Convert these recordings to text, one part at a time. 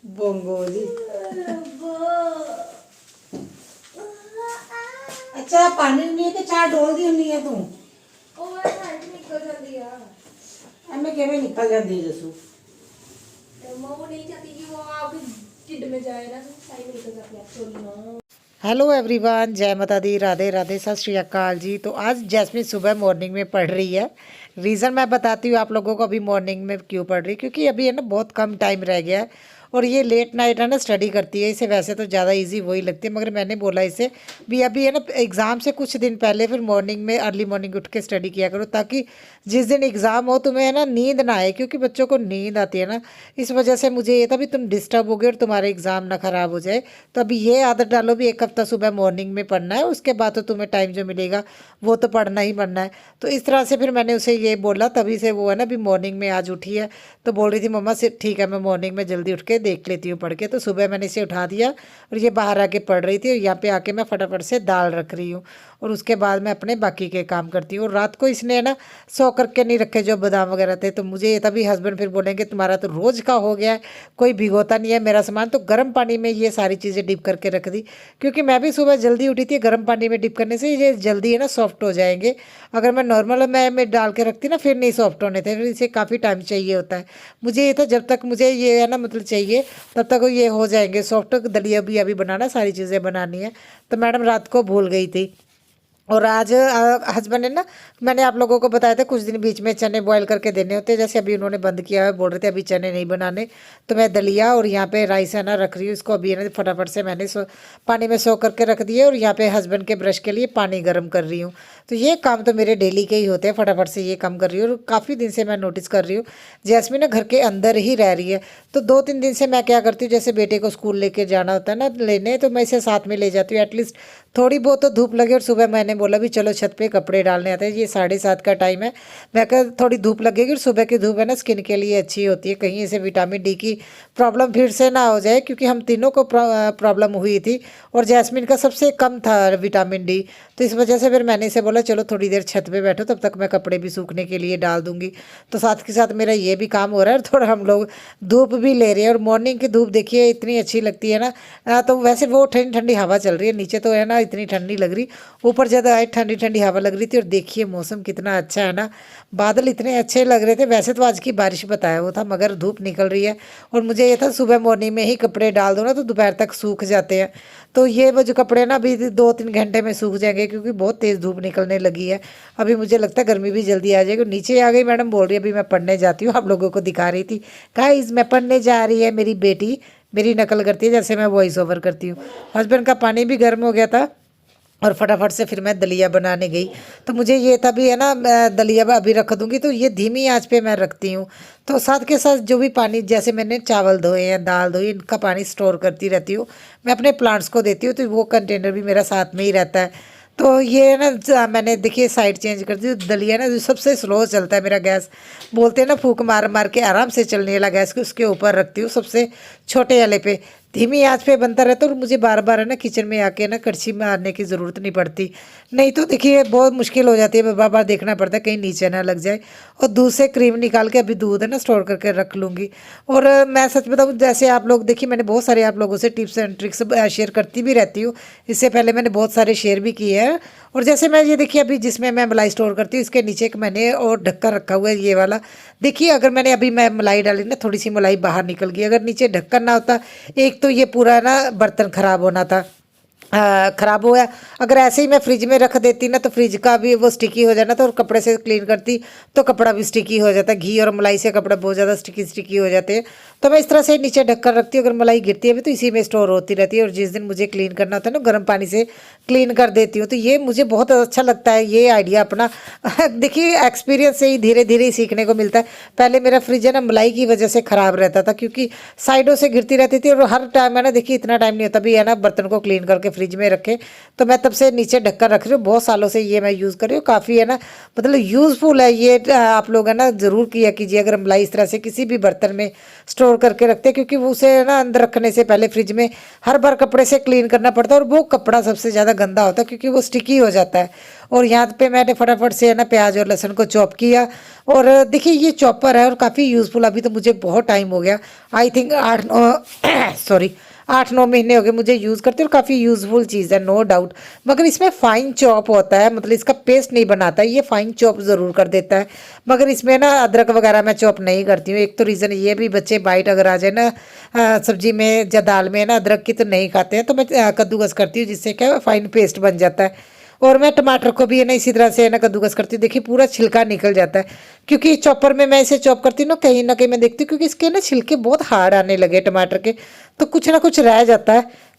Bongo जी। अच्छा पानी नहीं है तो चाह डोल दी नहीं है तू ਉਹ ਸਾਈਡ ਨਿਕਲ ਜਾਂਦੀ ਆ एमें केवे निकल जाती है जसू ਤੇ ਉਹ ਨਹੀਂ ਚਾਹती कि वो आपके ढिड में जाए ना तो साइड निकल जाती है एक्चुअली ना। हेलो एवरीवन, जय माता दी, राधे राधे, सत श्री अकाल जी। तो आज जैस्मिन सुबह मॉर्निंग में पढ़ रही है। रीज़न मैं बताती हूँ आप लोगों को अभी मॉर्निंग में क्यों पढ़ रही, क्योंकि अभी है ना बहुत कम टाइम रह गया है और ये लेट नाइट है ना स्टडी करती है। इसे वैसे तो ज़्यादा इजी वही लगती है, मगर मैंने बोला इसे भी अभी है ना एग्ज़ाम से कुछ दिन पहले फिर मॉर्निंग में अर्ली मॉर्निंग उठ के स्टडी किया करो, ताकि जिस दिन एग्ज़ाम हो तुम्हें है ना नींद ना आए, क्योंकि बच्चों को नींद आती है ना। इस वजह से मुझे ये था भी तुम डिस्टर्ब हो गए और तुम्हारा एग्ज़ाम ना ख़राब हो जाए। तो अभी ये आदत डालो भी एक हफ्ता सुबह मॉर्निंग में पढ़ना है, उसके बाद तो तुम्हें टाइम जो मिलेगा वो तो पढ़ना ही पढ़ना है। तो इस तरह से फिर मैंने उसे ये बोला, तभी से वो है ना भी मॉर्निंग में आज उठी है। तो बोल रही थी मम्मा से ठीक है मैं मॉर्निंग में जल्दी उठ के देख लेती हूँ पढ़ के। तो सुबह मैंने इसे उठा दिया और ये बाहर आके पढ़ रही थी और यहाँ पे आके मैं फटाफट से दाल रख रही हूँ और उसके बाद मैं अपने बाकी के काम करती हूँ। और रात को इसने है ना सो करके नहीं रखे जो बादाम वगैरह थे, तो मुझे ये तभी हस्बैंड फिर बोलेंगे तुम्हारा तो रोज़ का हो गया है, कोई भिगोता नहीं है मेरा सामान। तो गर्म पानी में ये सारी चीज़ें डिप करके रख दी, क्योंकि मैं भी सुबह जल्दी उठी थी। गर्म पानी में डिप करने से ये जल्दी है ना सॉफ्ट हो जाएंगे। अगर मैं नॉर्मल में डाल के रखती ना फिर नहीं सॉफ्ट होने थे, फिर इसे काफ़ी टाइम चाहिए होता है। मुझे ये था जब तक मुझे ये है ना मतलब चाहिए तब तक ये हो जाएंगे सॉफ्ट। दलिया भी अभी बनाना, सारी चीज़ें बनानी है। तो मैडम रात को भूल गई थी। और आज हस्बैंड ने ना, मैंने आप लोगों को बताया था कुछ दिन बीच में चने बॉईल करके देने होते हैं, जैसे अभी उन्होंने बंद किया है, बोल रहे थे अभी चने नहीं बनाने। तो मैं दलिया और यहाँ पे राइस है ना रख रही हूँ। इसको अभी है ना फटाफट से मैंने पानी में सो करके रख दिया और यहाँ पे हस्बैंड के ब्रश के लिए पानी गर्म कर रही हूँ। तो ये काम तो मेरे डेली के ही होते हैं, फटाफट से ये काम कर रही हूँ। और काफ़ी दिन से मैं नोटिस कर रही हूँ जैस्मिन ना घर के अंदर ही रह रही है। तो 2-3 दिन से मैं क्या करती हूँ, जैसे बेटे को स्कूल लेके जाना होता है ना लेने, तो मैं इसे साथ में ले जाती हूँ, एटलीस्ट थोड़ी बहुत तो धूप लगे। और सुबह मैंने बोला भी चलो छत पे कपड़े डालने आते हैं, ये 7:30 का टाइम है। मैं कहा थोड़ी धूप लगेगी और सुबह की धूप है ना स्किन के लिए अच्छी होती है, कहीं इसे विटामिन डी की प्रॉब्लम फिर से ना हो जाए, क्योंकि हम तीनों को प्रॉब्लम हुई थी और जैस्मिन का सबसे कम था विटामिन डी। तो इस वजह से फिर मैंने इसे बोला चलो थोड़ी देर छत पे बैठो, तब तक मैं कपड़े भी सूखने के लिए डाल दूंगी। तो साथ के साथ मेरा ये भी काम हो रहा है और थोड़ा हम लोग धूप भी ले रहे हैं। और मॉर्निंग की धूप देखिए इतनी अच्छी लगती है ना। तो वैसे वो ठंडी ठंडी हवा चल रही है, नीचे तो है ना इतनी ठंडी लग रही, ऊपर ज़्यादा ठंडी ठंडी हवा लग रही थी। और देखिए मौसम कितना अच्छा है ना, बादल इतने अच्छे लग रहे थे। वैसे तो आज की बारिश बताया हुआ था, मगर धूप निकल रही है। और मुझे ये था सुबह मॉर्निंग में ही कपड़े डाल दो ना तो दोपहर तक सूख जाते हैं। तो ये वो जो कपड़े ना अभी 2-3 घंटे में सूख जाएंगे, क्योंकि बहुत तेज़ धूप निकलने लगी है। अभी मुझे लगता है गर्मी भी जल्दी आ जाएगी। नीचे आ गई मैडम, बोल रही है अभी मैं पढ़ने जाती हूँ, आप लोगों को दिखा रही थी गाइस मैं पढ़ने जा रही है। मेरी बेटी मेरी नकल करती है जैसे मैं वॉइस ओवर करती हूँ। हस्बैंड का पानी भी गर्म हो गया था और फटाफट से फिर मैं दलिया बनाने गई। तो मुझे ये था भी है ना मैं दलिया अभी रख दूँगी, तो ये धीमी आंच पे मैं रखती हूँ। तो साथ के साथ जो भी पानी, जैसे मैंने चावल धोए हैं, दाल धोई, इनका पानी स्टोर करती रहती हूँ, मैं अपने प्लांट्स को देती हूँ। तो वो कंटेनर भी मेरा साथ में ही रहता है। तो ये ना मैंने देखिए साइड चेंज कर दी। दलिया ना जो सबसे स्लो चलता है मेरा गैस, बोलते हैं ना फूक मार मार के आराम से चलने वाला गैस को उसके ऊपर रखती हूँ, सबसे छोटे वाले पे। धीमी आंच पे बनता रहता है और मुझे बार बार है ना किचन में आके ना कड़छी मारने की ज़रूरत नहीं पड़ती। नहीं तो देखिए बहुत मुश्किल हो जाती है, बार बार देखना पड़ता है कहीं नीचे ना लग जाए। और दूध से क्रीम निकाल के अभी दूध है ना स्टोर करके रख लूँगी। और मैं सच बताऊँ, जैसे आप लोग देखिए मैंने बहुत सारे आप लोगों से टिप्स एंड ट्रिक्स शेयर करती भी रहती हूँ, इससे पहले मैंने बहुत सारे शेयर भी किए हैं। और जैसे मैं ये देखिए अभी जिसमें मैं मलाई स्टोर करती हूँ, इसके नीचे एक मैंने और ढक्कन रखा हुआ है ये वाला। देखिए अगर मैंने अभी मैं मलाई डाली ना, थोड़ी सी मलाई बाहर निकल गई, अगर नीचे ढक्कन ना होता एक तो ये पूरा ना बर्तन खराब होना था, खराब हुआ। अगर ऐसे ही मैं फ्रिज में रख देती ना तो फ्रिज का भी वो स्टिकी हो जाना था, और कपड़े से क्लीन करती तो कपड़ा भी स्टिकी हो जाता है। घी और मलाई से कपड़ा बहुत ज़्यादा स्टिकी स्टिकी हो जाते हैं। तो मैं इस तरह से नीचे ढक्कन रखती हूँ, अगर मलाई गिरती है भी तो इसी में स्टोर होती रहती है। और जिस दिन मुझे क्लीन करना होता है ना गर्म पानी से क्लीन कर देती हूँ। तो ये मुझे बहुत अच्छा लगता है ये आइडिया अपना। देखिए एक्सपीरियंस से ही धीरे धीरे ही सीखने को मिलता है। पहले मेरा फ्रिज है ना मलाई की वजह से ख़राब रहता था, क्योंकि साइडों से गिरती रहती थी और हर टाइम है ना देखिए इतना टाइम नहीं होता भी है ना बर्तन को क्लीन करके फ्रिज में रखे, तो मैं तब से नीचे ढक्कन रख रही हूँ। बहुत सालों से ये मैं यूज़ कर रही हूँ, काफ़ी है ना मतलब यूज़फुल है ये। आप लोग है ना ज़रूर किया कीजिए अगर मलाई इस तरह से किसी भी बर्तन में स्टोर करके रखते हैं, क्योंकि वो उसे है ना अंदर रखने से पहले फ्रिज में हर बार कपड़े से क्लीन करना पड़ता है, और वो कपड़ा सबसे ज़्यादा गंदा होता है क्योंकि वो स्टिकी हो जाता है। और यहाँ पे मैंने फटाफट से है ना प्याज और लहसुन को चॉप किया, और देखिए ये चॉपर है और काफ़ी यूज़फुल। अभी तो मुझे बहुत टाइम हो गया, आई थिंक 8-9 सॉरी 8-9 महीने हो गए मुझे यूज़ करते, और काफ़ी यूज़फुल चीज़ है नो डाउट। मगर इसमें फाइन चॉप होता है, मतलब इसका पेस्ट नहीं बनाता है, ये फाइन चॉप ज़रूर कर देता है। मगर इसमें ना अदरक वगैरह मैं चॉप नहीं करती हूँ। एक तो रीज़न ये भी, बच्चे बाइट अगर आ जाए ना सब्जी में या दाल में ना अदरक की तो नहीं खाते हैं, तो मैं कद्दूकस करती हूँ, जिससे क्या फाइन पेस्ट बन जाता है। और मैं टमाटर को भी है ना इसी तरह से है ना कद्दूकस करती हूँ। देखिए पूरा छिलका निकल जाता है, क्योंकि चॉपर में मैं इसे चॉप करती हूँ ना कहीं मैं देखती हूँ, क्योंकि इसके ना छिलके बहुत हार्ड आने लगे टमाटर के, तो कुछ ना कुछ रह जाता है।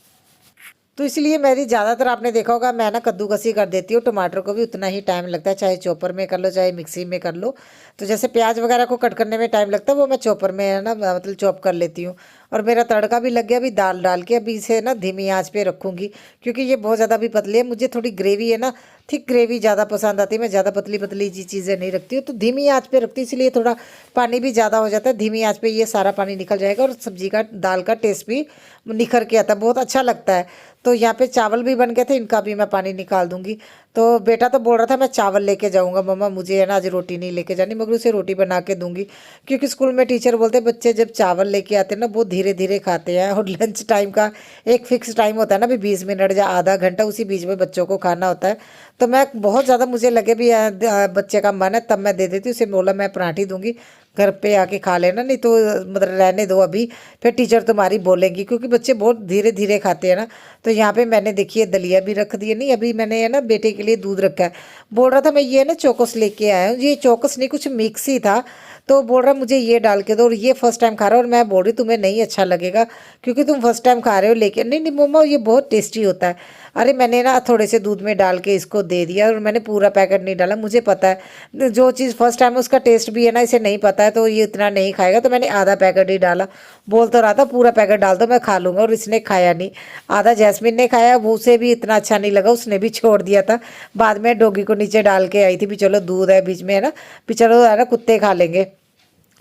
तो इसलिए मेरी ज़्यादातर आपने देखा होगा मैं ना कद्दूकसी कर देती हूँ। टमाटर को भी उतना ही टाइम लगता है, चाहे चॉपर में कर लो चाहे मिक्सी में कर लो। तो जैसे प्याज वगैरह को कट करने में टाइम लगता है, वो मैं चॉपर में है ना मतलब चॉप कर लेती हूँ। और मेरा तड़का भी लग गया। अभी दाल डाल के अभी इसे ना धीमी आंच पे रखूँगी, क्योंकि ये बहुत ज़्यादा भी पतली है। मुझे थोड़ी ग्रेवी है ना थिक ग्रेवी ज़्यादा पसंद आती है, मैं ज़्यादा पतली पतली जी चीज़ें नहीं रखती हूँ। तो धीमी आंच पे रखती हूँ, इसलिए थोड़ा पानी भी ज़्यादा हो जाता है। धीमी आंच पे ये सारा पानी निकल जाएगा और सब्जी का दाल का टेस्ट भी निखर के आता है, बहुत अच्छा लगता है। तो यहाँ पे चावल भी बन गए थे, इनका भी मैं पानी निकाल दूंगी। तो बेटा तो बोल रहा था मैं चावल लेके जाऊंगा मम्मा, मुझे है ना आज रोटी नहीं लेके जानी, मगर उसे रोटी बना के दूंगी, क्योंकि स्कूल में टीचर बोलते हैं बच्चे जब चावल लेके आते हैं ना बहुत धीरे धीरे खाते हैं, और लंच टाइम का एक फिक्स टाइम होता है ना भी 20 मिनट या आधा घंटा, उसी बीच में बच्चों को खाना होता है। तो मैं बहुत ज़्यादा मुझे लगे भी बच्चे का मन है तब मैं दे देती हूँ। उसे बोला मैं पराठी दूंगी, घर पे आके खा लेना, नहीं तो मतलब रहने दो अभी, फिर टीचर तुम्हारी बोलेंगी, क्योंकि बच्चे बहुत धीरे धीरे खाते हैं ना। तो यहाँ पे मैंने देखिए दलिया भी रख दिया, नहीं अभी मैंने है ना बेटे के लिए दूध रखा है। बोल रहा था मैं ये ना चौकस लेके आया हूँ, ये चौकस नहीं कुछ मिक्स ही था, तो बोल रहा मुझे ये डाल के दो, और ये फर्स्ट टाइम खा रहा है। और मैं बोल रही तुम्हें नहीं अच्छा लगेगा क्योंकि तुम फर्स्ट टाइम खा रहे हो, लेकिन नहीं नहीं मम्मा ये बहुत टेस्टी होता है। अरे मैंने ना थोड़े से दूध में डाल के इसको दे दिया, और मैंने पूरा पैकेट नहीं डाला, मुझे पता है जो चीज़ फर्स्ट टाइम उसका टेस्ट भी है ना इसे नहीं पता है, तो ये इतना नहीं खाएगा, तो मैंने आधा पैकेट ही डाला। बोल तो रहा था पूरा पैकेट डाल दो मैं खा लूँगा, और इसने खाया नहीं। आधा जैस्मिन ने खाया, वो उसे भी इतना अच्छा नहीं लगा, उसने भी छोड़ दिया था। बाद में डॉगी को नीचे डाल के आई थी भी चलो दूध है बीच में है ना, भी चलो है ना कुत्ते खा लेंगे।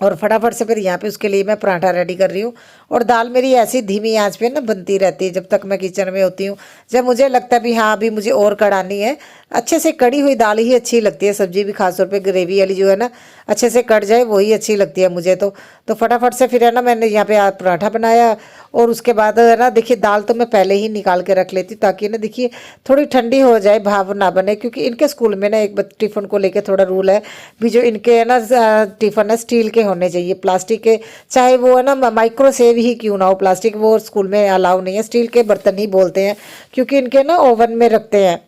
और फटाफट से फिर यहाँ पे उसके लिए मैं पराठा रेडी कर रही हूँ। और दाल मेरी ऐसी धीमी आंच पे ना बनती रहती है जब तक मैं किचन में होती हूँ। जब मुझे लगता है भी हाँ अभी मुझे और कढ़ानी है, अच्छे से कड़ी हुई दाल ही अच्छी लगती है, सब्जी भी खासतौर पे ग्रेवी वाली जो है ना अच्छे से कट जाए वही अच्छी लगती है मुझे। तो फटाफट से फिर है ना मैंने यहाँ पे पराठा बनाया, और उसके बाद है ना देखिए दाल तो मैं पहले ही निकाल के रख लेती ताकि ना देखिए थोड़ी ठंडी हो जाए, भाव ना बने, क्योंकि इनके स्कूल में ना एक टिफ़िन को लेके थोड़ा रूल है भी, जो इनके है ना टिफ़िन है स्टील के होने चाहिए, प्लास्टिक के चाहे वो है ना माइक्रो सेव ही क्यों ना हो, प्लास्टिक वो स्कूल में अलाउ नहीं है, स्टील के बर्तन ही बोलते हैं, क्योंकि इनके ना ओवन में रखते हैं।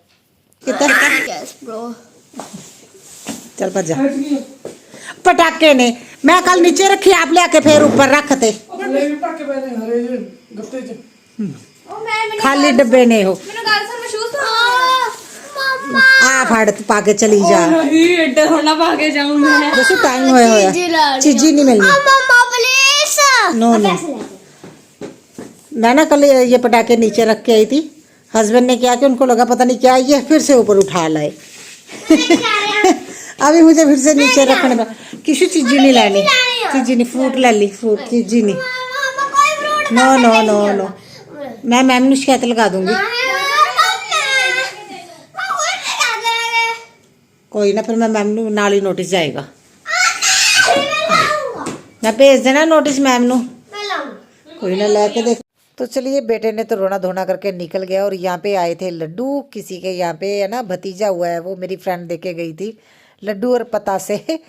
Yes, bro. चल भजा पटाखे ने मैं कल नीचे रखी, आप ले आके फिर ऊपर रखते खाली डब्बे ने हो मैंने गाल से महसूस आ फाड़ पाके चली जा, नहीं एड्डा थोड़ा भागे जाऊं मैं। जैसे टाइम होया चीजी नहीं मिलनी। मम्मा प्लीज नो नो मैं ना कल ये पटाखे नीचे रख के आई थी, हस्बैंड ने क्या कि उनको लगा पता नहीं क्या ये फिर से ऊपर उठा लाए अभी मुझे फिर से नीचे रखने में किसी चीज़ी नहीं लानी, चीज़ी नहीं, फ्रूट ला ली, फ्रूट चीज़ी नहीं, नो नो नो नो मैं मैम ने शिकायत लगा दूंगी। कोई ना फिर मैं मैम नू नाल ही नोटिस जाएगा, मैं भेज देना नोटिस मैम नू, कोई ना लेके देख। तो चलिए बेटे ने तो रोना धोना करके निकल गया, और यहाँ पे आए थे लड्डू किसी के, यहाँ पे है ना भतीजा हुआ है, वो मेरी फ्रेंड देके गई थी लड्डू और पतासे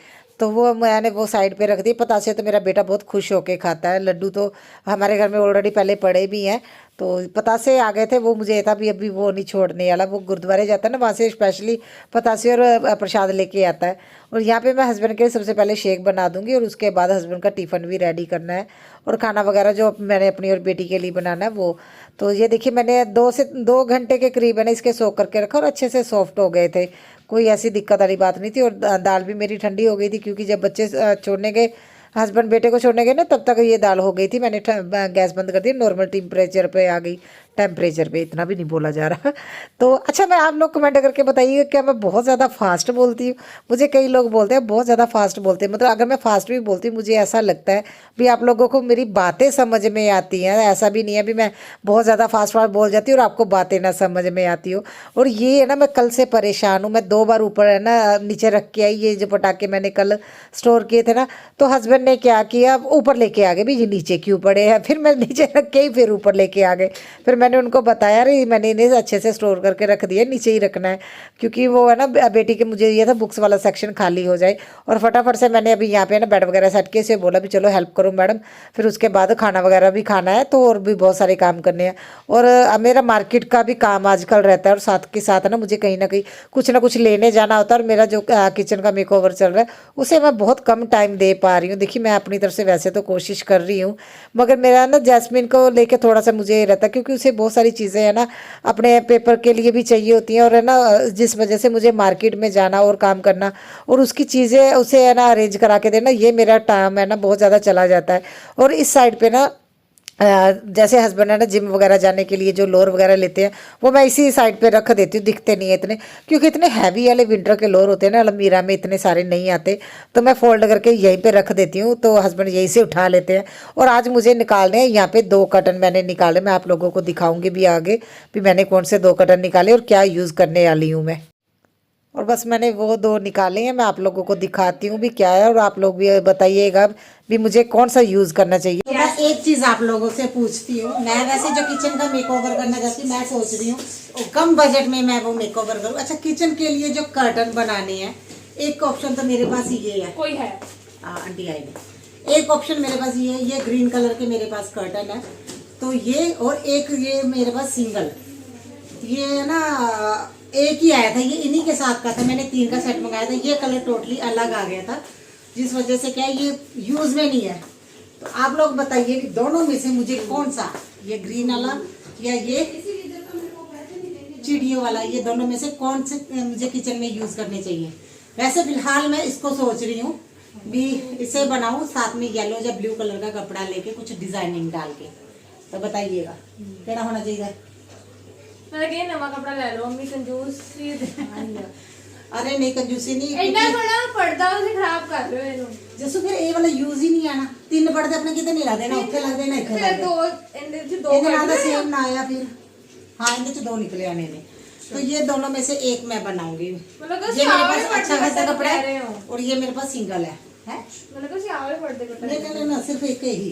तो वो मैंने वो साइड पे रख दी। पतासे तो मेरा बेटा बहुत खुश होके खाता है, लड्डू तो हमारे घर में ऑलरेडी पहले पड़े भी हैं। तो पतासे आ गए थे, वो मुझे था भी अभी वो नहीं छोड़ने वाला, वो गुरुद्वारे जाता है ना वहाँ से स्पेशली पतासे और प्रसाद लेके आता है। और यहाँ पे मैं हस्बैंड के लिए सबसे पहले शेक बना दूंगी, और उसके बाद हस्बैंड का टिफ़िन भी रेडी करना है, और खाना वगैरह जो मैंने अपनी और बेटी के लिए बनाना है वो। तो ये देखिए मैंने 2 घंटे के करीब है ना इसके सोख करके रखा, और अच्छे से सॉफ्ट हो गए थे, कोई ऐसी दिक्कत वाली बात नहीं थी। और दाल भी मेरी ठंडी हो गई थी, क्योंकि जब बच्चे छोड़ने गए, हस्बैंड बेटे को छोड़ने गए ना, तब तक ये दाल हो गई थी। मैंने गैस बंद कर दी, नॉर्मल टेम्परेचर पे आ गई टेम्परेचर पे, इतना भी नहीं बोला जा रहा। तो अच्छा, मैं आप लोग कमेंट करके बताइए क्या मैं बहुत ज़्यादा फास्ट बोलती हूँ। मुझे कई लोग बोलते हैं बहुत ज़्यादा फास्ट बोलते हैं, मतलब अगर मैं फास्ट भी बोलती हूँ मुझे ऐसा लगता है भी आप लोगों को मेरी बातें समझ में आती हैं। ऐसा भी नहीं है भी मैं बहुत ज़्यादा फास्ट फास्ट बोल जाती हूँ और आपको बातें ना समझ में आती हो। और ये है ना, मैं कल से परेशान हूँ। मैं 2 बार ऊपर है ना नीचे रख के आई, ये जो पटाखे मैंने कल स्टोर किए थे ना, तो हस्बैंड ने क्या किया, ऊपर लेके आ गए भी ये नीचे क्यों पड़े हैं। फिर मैं नीचे रख के ही फिर ऊपर लेके आ गए। फिर मैंने उनको बताया, अरे मैंने इन्हें अच्छे से स्टोर करके रख दिया, नीचे ही रखना है, क्योंकि वो है ना बेटी के, मुझे ये था बुक्स वाला सेक्शन खाली हो जाए। और फटाफट से मैंने अभी यहाँ पे ना बेड वगैरह सेट किए, इसे बोला भी चलो हेल्प करो मैडम, फिर उसके बाद खाना वगैरह भी खाना है, तो और भी बहुत सारे काम करने हैं। और मेरा मार्केट का भी काम आजकल रहता है, और साथ के साथ ना मुझे कहीं ना कहीं कुछ ना कुछ लेने जाना होता है। और मेरा जो किचन का मेकओवर चल रहा है उसे मैं बहुत कम टाइम दे पा रही हूँ। देखिए मैं अपनी तरफ से वैसे तो कोशिश कर रही हूँ, मगर मेरा ना जैस्मिन को लेके थोड़ा सा मुझे ये रहता है, क्योंकि उसे बहुत सारी चीज़ें है ना अपने पेपर के लिए भी चाहिए होती हैं, और है ना जिस वजह से मुझे मार्केट में जाना और काम करना और उसकी चीज़ें उसे है ना अरेंज करा के देना, ये मेरा टाइम है ना बहुत ज़्यादा चला जाता है। और इस साइड पे ना जैसे हस्बैंड है ना जिम वगैरह जाने के लिए जो लोअर वगैरह लेते हैं वो मैं इसी साइड पे रख देती हूँ, दिखते नहीं है इतने, क्योंकि इतने हैवी वाले विंटर के लोअर होते हैं ना, अलमीरा में इतने सारे नहीं आते, तो मैं फोल्ड करके यहीं पे रख देती हूँ, तो हस्बैंड यहीं से उठा लेते हैं। और आज मुझे निकालने हैं यहाँ पे 2 कर्टन मैंने निकाले, मैं आप लोगों को दिखाऊंगी भी आगे भी मैंने कौन से 2 कर्टन निकाले और क्या यूज़ करने वाली हूँ मैं। और बस मैंने वो 2 निकाले हैं, मैं आप लोगों को दिखाती हूँ भी क्या है, और आप लोग भी बताइएगा भी मुझे कौन सा यूज़ करना चाहिए। तो मैं एक चीज़ आप लोगों से पूछती हूँ, मैं वैसे जो किचन का मेकओवर करना चाहती हूँ, मैं सोच रही हूँ कम बजट में मैं वो मेकओवर करूँ। अच्छा, किचन के लिए जो कर्टन बनाने हैं, एक ऑप्शन तो मेरे पास ये है, कोई है आंटी आई ने, एक ऑप्शन मेरे पास ये ग्रीन कलर के मेरे पास कर्टन है, तो ये, और एक ये मेरे पास सिंगल, ये ना एक ही आया था, ये इन्हीं के साथ का था, मैंने 3 का सेट मंगाया था, ये कलर टोटली अलग आ गया था, जिस वजह से क्या है ये यूज में नहीं है। तो आप लोग बताइए कि दोनों में से मुझे कौन सा, ये ग्रीन वाला या ये चिड़ियों वाला, ये दोनों में से कौन से मुझे किचन में यूज करने चाहिए। वैसे फिलहाल मैं इसको सोच रही हूँ भी इसे बनाऊं, साथ में येलो या ब्लू कलर का कपड़ा लेके कुछ डिजाइनिंग डाल के, तो बताइएगा क्या होना चाहिए। मैं कहीं नवा कपड़ा ले लो, अम्मी कंजूस सी अरे नहीं कंजूसी नहीं, इतना बड़ा पर्दा उसे खराब कर रहे हो इनो जैसे फिर ये वाला यूज ही नहीं आना, 3 पर्दे अपने कितने नहीं लगते ना, ਉੱਥੇ लगते ना ਇੱਥੇ फिर लगते, दो इनके से दो इनके कर नाम दो सेम ना आया फिर, हाँ इनके 2 निकले आने ने, तो ये दोनों में से एक मैं बनाऊंगी। मतलब ये मेरे पास अच्छा खासा कपड़ा है और ये मेरे पास सिंगल है मतलब कि सियावे पर्दे कट नहीं नहीं सिर्फ एक ही।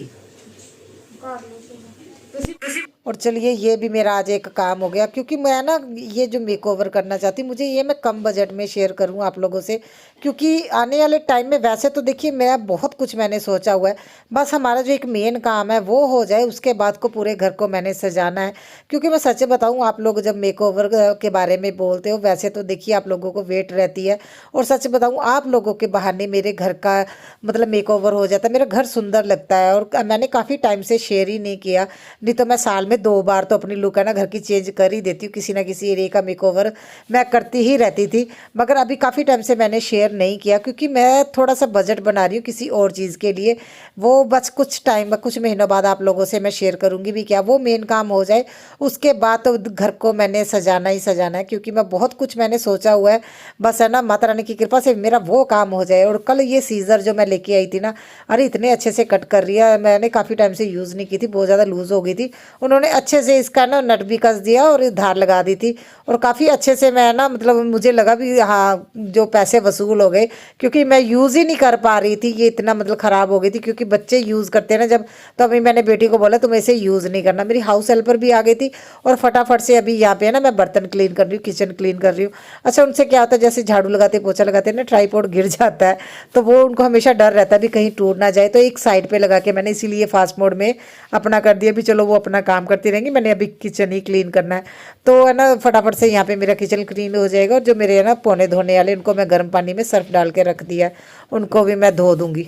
कर लो। और चलिए ये भी मेरा आज एक काम हो गया, क्योंकि मैं ना ये जो मेकओवर करना चाहती हूँ, मुझे ये मैं कम बजट में शेयर करूँ आप लोगों से, क्योंकि आने वाले टाइम में वैसे तो देखिए मेरा बहुत कुछ मैंने सोचा हुआ है, बस हमारा जो एक मेन काम है वो हो जाए, उसके बाद को पूरे घर को मैंने सजाना है। क्योंकि मैं सच बताऊँ, आप लोग जब मेकओवर के बारे में बोलते हो, वैसे तो देखिए आप लोगों को वेट रहती है, और सच बताऊँ आप लोगों के बहाने मेरे घर का मतलब मेकओवर हो जाता है, मेरा घर सुंदर लगता है। और मैंने काफ़ी टाइम से शेयर ही नहीं किया, नहीं तो मैं साल में 2 बार तो अपनी लुक है ना घर की चेंज कर ही देती हूँ, किसी ना किसी एरिया का मेकओवर मैं करती ही रहती थी। मगर अभी काफ़ी टाइम से मैंने शेयर नहीं किया, क्योंकि मैं थोड़ा सा बजट बना रही हूँ किसी और चीज़ के लिए, वो बस कुछ टाइम कुछ महीनों बाद आप लोगों से मैं शेयर करूँगी भी क्या, वो मेन काम हो जाए उसके बाद तो घर को मैंने सजाना ही सजाना है, क्योंकि मैं बहुत कुछ मैंने सोचा हुआ है, बस है ना माता रानी की कृपा से मेरा वो काम हो जाए। और कल ये सीज़र जो मैं लेके आई थी ना, अरे इतने अच्छे से कट कर रही है, मैंने काफ़ी टाइम से यूज़ नहीं की थी, बहुत ज़्यादा लूज़ हो गई थी, उन्होंने अच्छे से इसका ना नट भी कस दिया और धार लगा दी थी, और काफ़ी अच्छे से मैं ना मतलब मुझे लगा भी हाँ जो पैसे वसूल हो गए, क्योंकि मैं यूज़ ही नहीं कर पा रही थी, ये इतना मतलब ख़राब हो गई थी, क्योंकि बच्चे यूज़ करते हैं ना जब, तो अभी मैंने बेटी को बोला तुम इसे यूज़ नहीं करना। मेरी हाउस हेल्पर भी आ गई थी, और फटाफट से अभी यहाँ पे है ना मैं बर्तन क्लीन कर रही हूँ, किचन क्लीन कर रही हूँ। अच्छा उनसे क्या होता है, जैसे झाड़ू लगाते पोछा लगाते हैं ना, ट्राईपॉड गिर जाता है, तो वो उनको हमेशा डर रहता है भी कहीं टूट ना जाए, तो एक साइड पे लगा के मैंने इसीलिए फास्ट मोड में अपना कर दिया भी चलो वो अपना काम करती रहेंगी, मैंने अभी किचन ही क्लीन करना है, तो है ना फटाफट से यहाँ पे मेरा किचन क्लीन हो जाएगा। और जो मेरे है ना पौने धोने वाले, उनको मैं गर्म पानी में सर्फ डाल के रख दिया, उनको भी मैं धो दूँगी।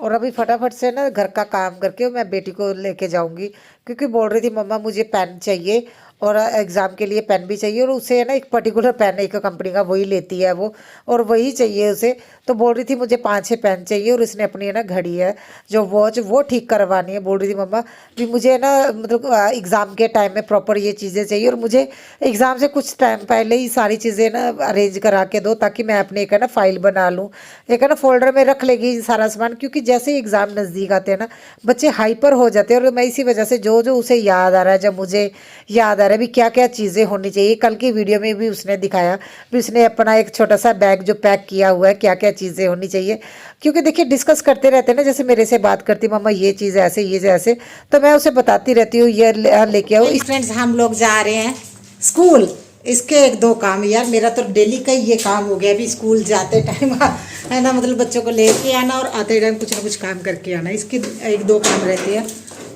और अभी फटाफट से ना घर का काम करके मैं बेटी को लेके जाऊंगी, क्योंकि बोल रही थी मम्मा मुझे पेन चाहिए, और एग्ज़ाम के लिए पेन भी चाहिए, और उसे है ना एक पर्टिकुलर पेन एक कंपनी का वही लेती है वो, और वही चाहिए उसे। तो बोल रही थी मुझे 5-6 पेन चाहिए, और इसने अपनी है ना घड़ी है जो वॉच वो ठीक करवानी है। बोल रही थी मम्मा भी मुझे है ना मतलब एग्ज़ाम के टाइम में प्रॉपर ये चीज़ें चाहिए, और मुझे एग्ज़ाम से कुछ टाइम पहले ही सारी चीज़ें ना अरेंज करा के दो, ताकि मैं अपने एक है ना फाइल बना लूँ, एक है ना फोल्डर में रख लेगी सारा सामान। क्योंकि जैसे ही एग्ज़ाम नज़दीक आते हैं ना बच्चे हाइपर हो जाते हैं, और मैं इसी वजह से जो जो उसे याद आ रहा है, जब मुझे याद आ रहा है भी क्या क्या चीज़ें होनी चाहिए। कल की वीडियो में भी उसने दिखाया भी उसने अपना एक छोटा सा बैग जो पैक किया हुआ है, क्या क्या चीज़ें होनी चाहिए। क्योंकि देखिए डिस्कस करते रहते हैं ना, जैसे मेरे से बात करती मम्मा ये चीज़ ऐसे ये जैसे, तो मैं उसे बताती रहती हूँ ये लेके आओ। फ्रेंड्स हम लोग जा रहे हैं स्कूल। इसके 1-2 काम यार, मेरा तो डेली का ये काम हो गया अभी स्कूल जाते टाइम है ना, मतलब बच्चों को लेके आना और आते टाइम कुछ ना कुछ काम करके आना। इसके 1-2 काम रहते हैं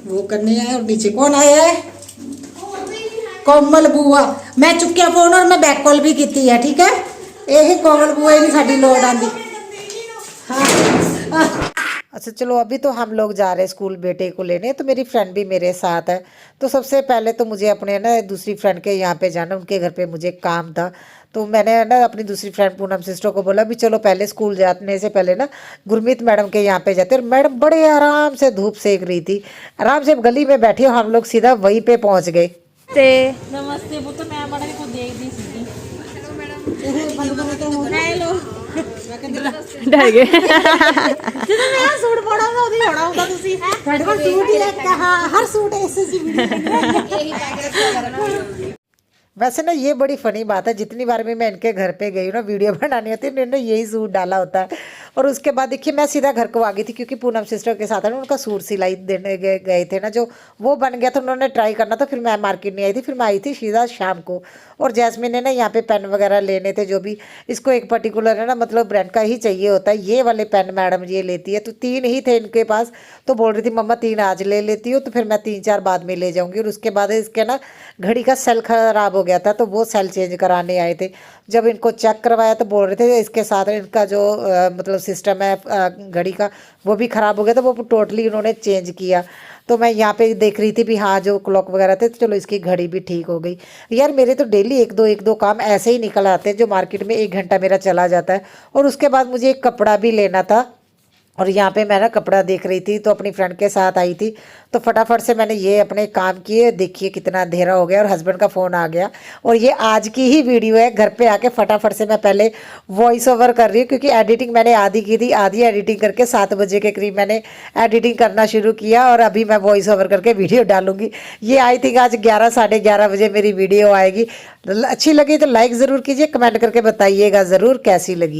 वो करने हैं। और नीचे कौन आया है? कोमल बुआ। मैं चुक्या फोन और मैं बैक कॉल भी की है, ठीक है। यही कोमल बुआ ही साड़ी लोड़ आती। अच्छा चलो, अभी तो हम लोग जा रहे हैं स्कूल बेटे को लेने, तो मेरी फ्रेंड भी मेरे साथ है। तो सबसे पहले तो मुझे अपने ना दूसरी फ्रेंड के यहाँ पे जाना, उनके घर पे मुझे काम था। तो मैंने ना अपनी दूसरी फ्रेंड पूनम सिस्टर को बोला भी चलो पहले स्कूल जाने से पहले ना गुरमीत मैडम के यहाँ पे जाते। और मैडम बड़े आराम से धूप सेक रही थी, आराम से गली में बैठी, और हम लोग सीधा वहीं पे पहुँच गए। नमस्ते पुत्र, मैं मैडम को देख दी सी। हेलो डर गए ਜਦੋਂ ਮੈਂ ਸੂਟ ਪਾਉਣਾ ਉਹਦੀ ਹੋਣਾ ਹੁੰਦਾ ਤੁਸੀਂ ਤੁਹਾਡੇ ਕੋਲ ਸੂਟ ਹੀ ਲੱਗਦਾ। ਹਾਂ, ਹਰ ਸੂਟ ਐਸੇ ਸੀ ਵੀਡੀਓ ਇਹੀ ਪੈਕ रखा। वैसे ना ये बड़ी फनी बात है, जितनी बार भी मैं इनके घर पे गई हूँ ना वीडियो बनानी होती है, इन्होंने यही सूट डाला होता है। और उसके बाद देखिए मैं सीधा घर को आ गई थी, क्योंकि पूनम सिस्टर के साथ है ना उनका सूट सिलाई देने गए थे ना, जो वो बन गया था, उन्होंने ट्राई करना था। फिर मैं मार्केट नहीं आई थी, फिर मैं आई थी सीधा शाम को। और जैस्मिन ने ना यहाँ पे पेन वगैरह लेने थे, जो भी इसको एक पर्टिकुलर है ना मतलब ब्रांड का ही चाहिए होता है। ये वाले पेन मैडम ये लेती है, तो 3 ही थे इनके पास। तो बोल रही थी मम्मा 3 आज ले लेती हूँ, तो फिर मैं 3-4 बाद में ले जाऊँगी। और उसके बाद इसके ना घड़ी का सेल खराब हो गया था, तो वो सेल चेंज कराने आए थे। जब इनको चेक करवाया तो बोल रहे थे इसके साथ इनका जो मतलब सिस्टम है घड़ी का, वो भी ख़राब हो गया था, वो टोटली इन्होंने चेंज किया। तो मैं यहाँ पे देख रही थी भी हाँ जो क्लॉक वगैरह थे, तो चलो इसकी घड़ी भी ठीक हो गई। यार मेरे तो डेली एक दो काम ऐसे ही निकल आते हैं, जो मार्केट में 1 घंटा मेरा चला जाता है। और उसके बाद मुझे एक कपड़ा भी लेना था, और यहाँ पे मैं ना कपड़ा देख रही थी, तो अपनी फ्रेंड के साथ आई थी। तो फटाफट से मैंने ये अपने काम किए। देखिए कितना अंधेरा हो गया, और हस्बैंड का फ़ोन आ गया। और ये आज की ही वीडियो है। घर पे आके फटाफट से मैं पहले वॉइस ओवर कर रही हूँ, क्योंकि एडिटिंग मैंने आधी की थी, आधी एडिटिंग करके 7 बजे के करीब मैंने एडिटिंग करना शुरू किया। और अभी मैं वॉइस ओवर करके वीडियो डालूंगी। ये आई थिंक आज 11 साढ़े 11 बजे मेरी वीडियो आएगी। अच्छी लगी तो लाइक ज़रूर कीजिए, कमेंट करके बताइएगा ज़रूर कैसी लगी।